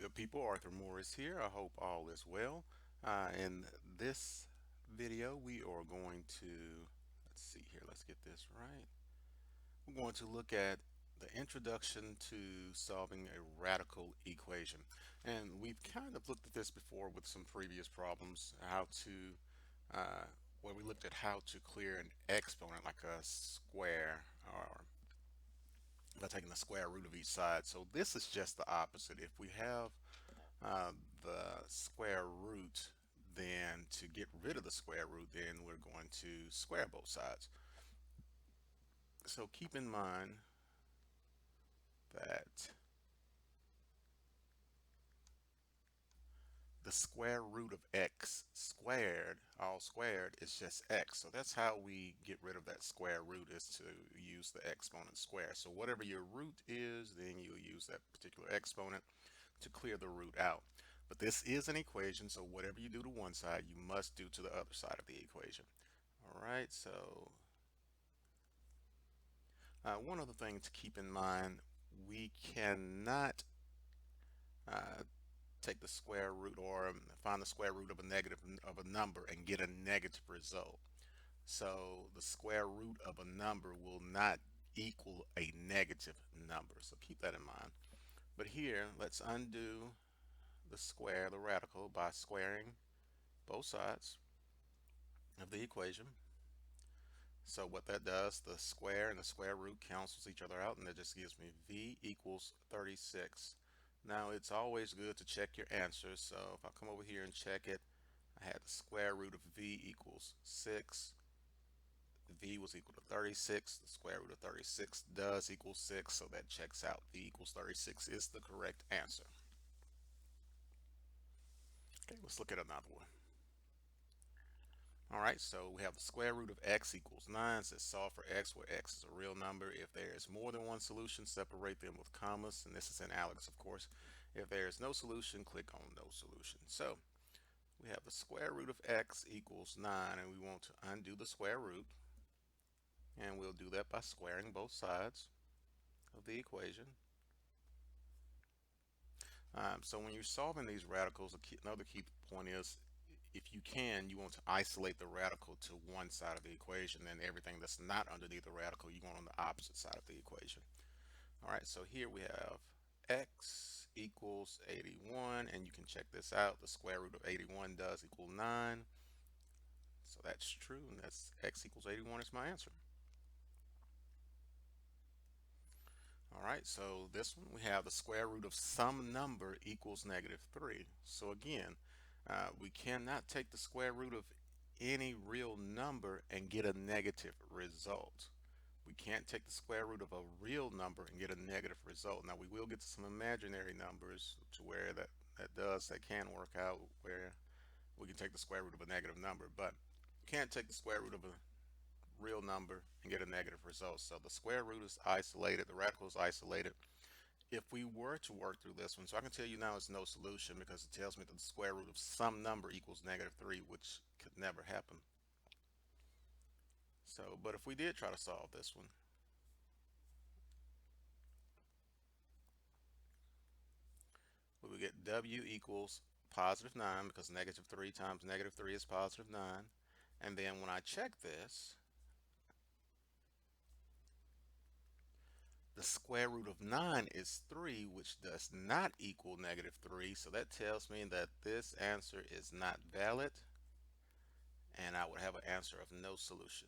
good people, Arthur Morris here. I hope all is well. In this video, we are going to, let's see here, let's get this right. We're going to look at the introduction to solving a radical equation. And we've kind of looked at this before with some previous problems, uh, where we looked at how to clear an exponent like a square or by taking the square root of each side. So this is just the opposite. If we have the square root, then to get rid of the square root, then we're going to square both sides. So keep in mind that the square root of x squared, all squared, is just x. So that's how we get rid of that square root, is to use the exponent square. So whatever your root is, then you'll use that particular exponent to clear the root out. But this is an equation, so whatever you do to one side, you must do to the other side of the equation. All right, so one other thing to keep in mind, we cannot uh, take the square root or find the square root of a negative of a number and get a negative result. So the square root of a number will not equal a negative number. So keep that in mind. But here, let's undo the radical, by squaring both sides of the equation. So what that does, the square and the square root cancels each other out, and that just gives me v equals 36. Now it's always good to check your answers. So if I come over here and check it, I had the square root of v equals 6. V was equal to 36. The square root of 36 does equal 6, so that checks out. V equals 36 is the correct answer. Okay, let's look at another one. All right, so we have the square root of x equals 9. It says solve for x where x is a real number. If there is more than one solution, separate them with commas, and this is in Alex, of course. If there is no solution, click on no solution. So we have the square root of x equals 9, and we want to undo the square root, and we'll do that by squaring both sides of the equation. So when you're solving these radicals, another key point is, if you can, you want to isolate the radical to one side of the equation, and everything that's not underneath the radical, you want on the opposite side of the equation. All right, so here we have x equals 81, and you can check this out. The square root of 81 does equal 9. So that's true, and that's x equals 81 is my answer. All right, so this one we have the square root of some number equals -3. So again, we cannot take the square root of any real number and get a negative result. We can't take the square root of a real number and get a negative result. Now we will get to some imaginary numbers to where that can work out, where we can take the square root of a negative number, but you can't take the square root of a real number and get a negative result. So the square root is isolated, the radical is isolated. If we were to work through this one, so I can tell you now it's no solution because it tells me that the square root of some number equals -3, which could never happen. So, but if we did try to solve this one, we would get w equals +9, because -3 times -3 is +9. And then when I check this, the square root of 9 is 3, which does not equal -3. So that tells me that this answer is not valid, and I would have an answer of no solution.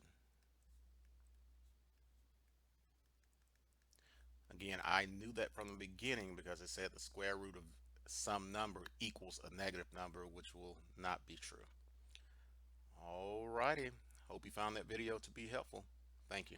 Again, I knew that from the beginning because it said the square root of some number equals a negative number, which will not be true. Alrighty, hope you found that video to be helpful. Thank you.